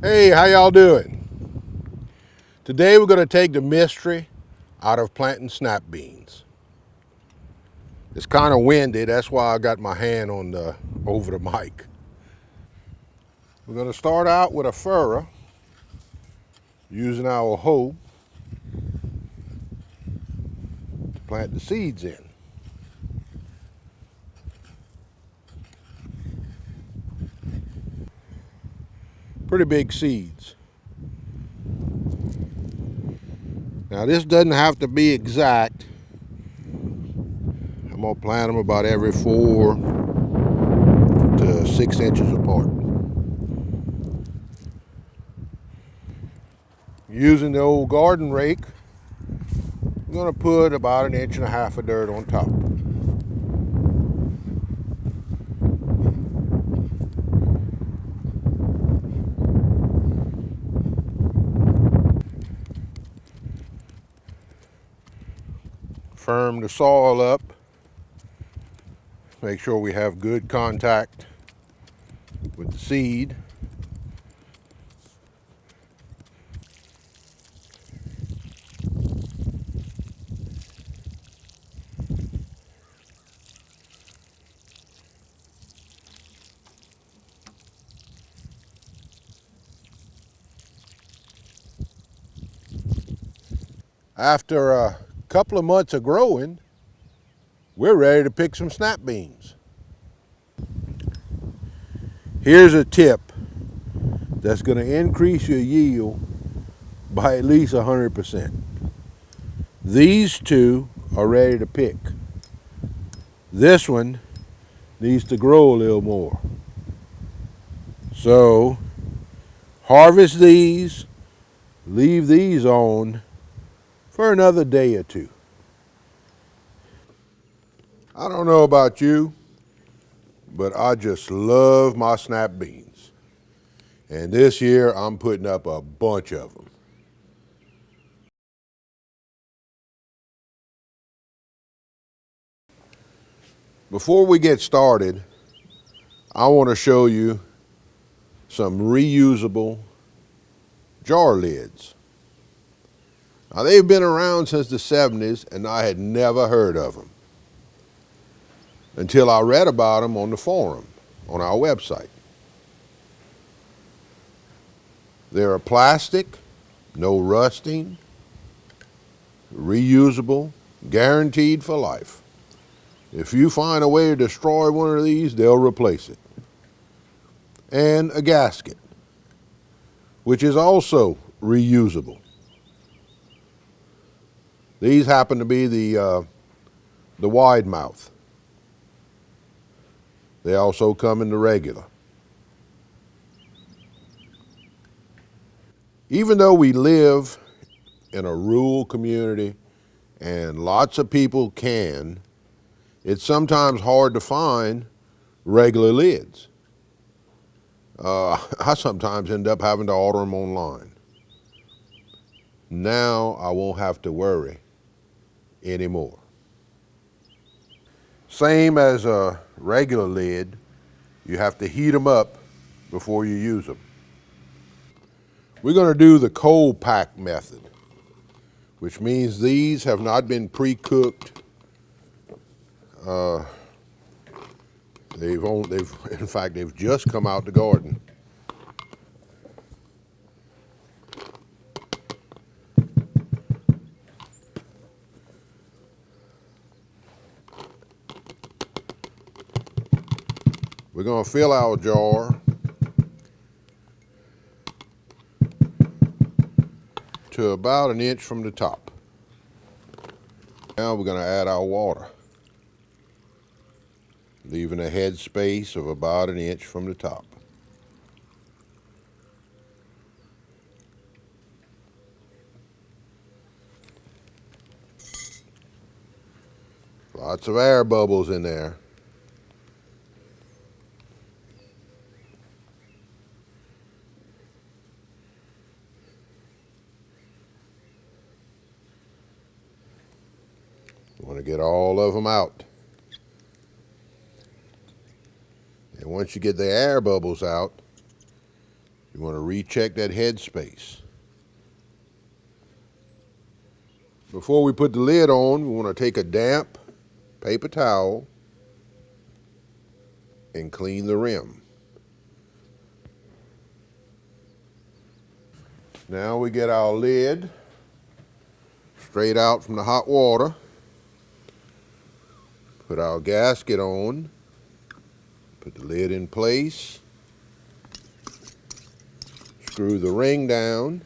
Hey, how y'all doing? Today we're going to take the mystery out of planting snap beans. It's kind of windy, that's why I got my hand on over the mic. We're going to start out with a furrow using our hoe to plant the seeds in. Pretty big seeds. Now this doesn't have to be exact. I'm going to plant them about every 4 to 6 inches apart. Using the old garden rake, I'm going to put about 1.5 inches of dirt on top. Firm the soil up. Make sure we have good contact with the seed. After a couple of months of growing, we're ready to pick some snap beans. Here's a tip that's going to increase your yield by at least 100%. These two are ready to pick. This one needs to grow a little more. So harvest these, leave these on for another day or two. I don't know about you, but I just love my snap beans. And this year I'm putting up a bunch of them. Before we get started, I want to show you some reusable jar lids. Now they've been around since the 70s and I had never heard of them until I read about them on the forum on our website. They're a plastic, no rusting, reusable, guaranteed for life. If you find a way to destroy one of these, they'll replace it. And a gasket, which is also reusable. These happen to be the wide mouth. They also come in the regular. Even though we live in a rural community and lots of people can, it's sometimes hard to find regular lids. I sometimes end up having to order them online. Now I won't have to worry anymore. Same as a regular lid, you have to heat them up before you use them. We're going to do the cold pack method, which means these have not been pre-cooked. In fact, they've just come out the garden. We're going to fill our jar to about 1 inch from the top. Now we're going to add our water, leaving a head space of about 1 inch from the top. Lots of air bubbles in there. You want to get all of them out. And once you get the air bubbles out, You want to recheck that head space. Before we put the lid on, we want to take a damp paper towel and clean the rim. Now we get our lid straight out from the hot water. Put our gasket on. Put the lid in place. Screw the ring down.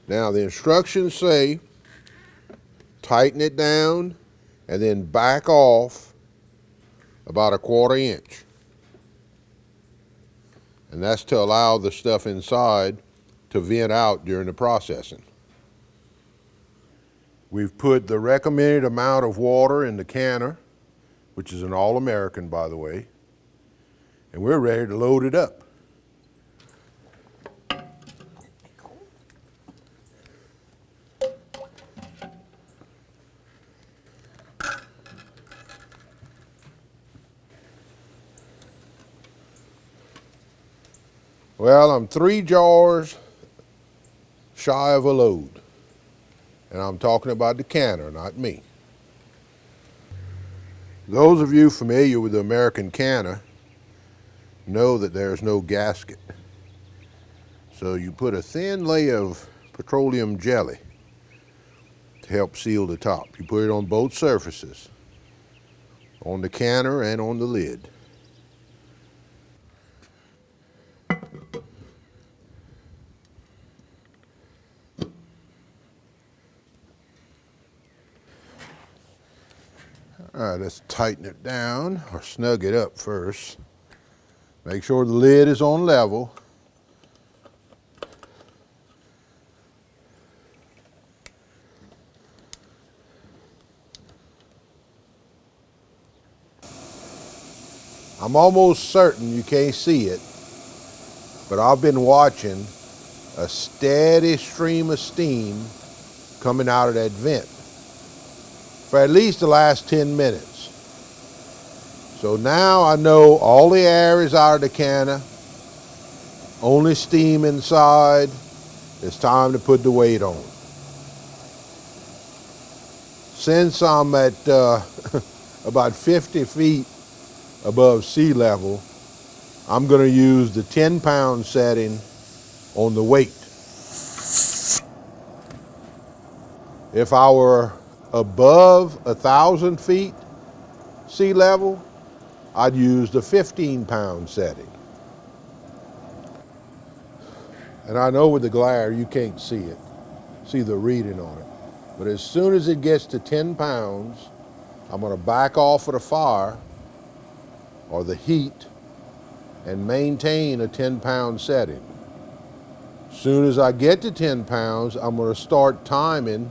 Now the instructions say tighten it down and then back off about 1/4 inch. And that's to allow the stuff inside to vent out during the processing. We've put the recommended amount of water in the canner, which is an All-American, by the way, and we're ready to load it up. Well, I'm 3 jars shy of a load, and I'm talking about the canner, not me. Those of you familiar with the American canner know that there's no gasket. So you put a thin layer of petroleum jelly to help seal the top. You put it on both surfaces, on the canner and on the lid. All right, let's tighten it down, or snug it up first. Make sure the lid is on level. I'm almost certain you can't see it, but I've been watching a steady stream of steam coming out of that vent for at least the last 10 minutes. So now I know all the air is out of the canner, only steam inside. It's time to put the weight on. Since I'm at about 50 feet above sea level, I'm going to use the 10-pound setting on the weight. If I were above 1,000 feet sea level, I'd use the 15-pound setting. And I know with the glare you can't see the reading on it. But as soon as it gets to 10 pounds, I'm going to back off of the fire or the heat and maintain a 10-pound setting. As soon as I get to 10 pounds, I'm going to start timing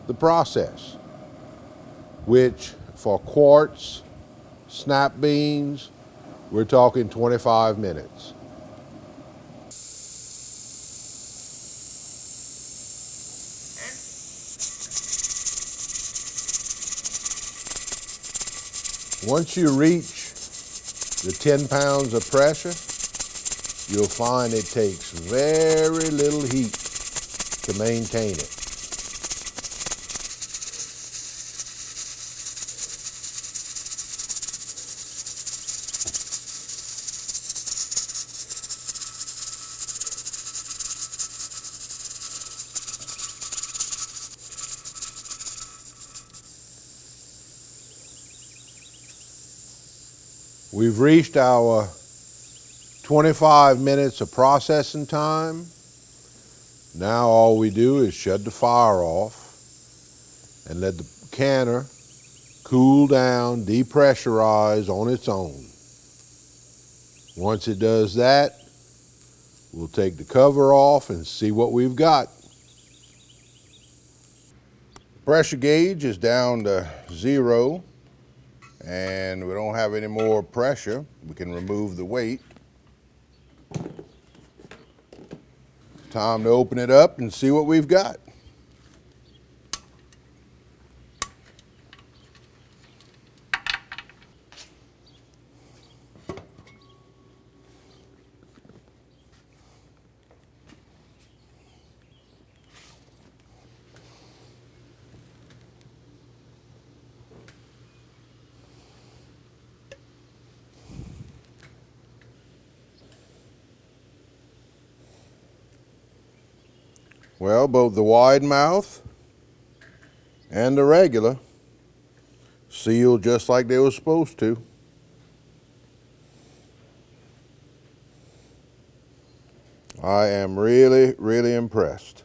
the process, which for quartz, snap beans, we're talking 25 minutes. Once you reach the 10 pounds of pressure, you'll find it takes very little heat to maintain it. We've reached our 25 minutes of processing time. Now all we do is shut the fire off and let the canner cool down, depressurize on its own. Once it does that, we'll take the cover off and see what we've got. Pressure gauge is down to 0. And we don't have any more pressure. We can remove the weight. Time to open it up and see what we've got. Well, both the wide mouth and the regular sealed just like they were supposed to. I am really, really impressed.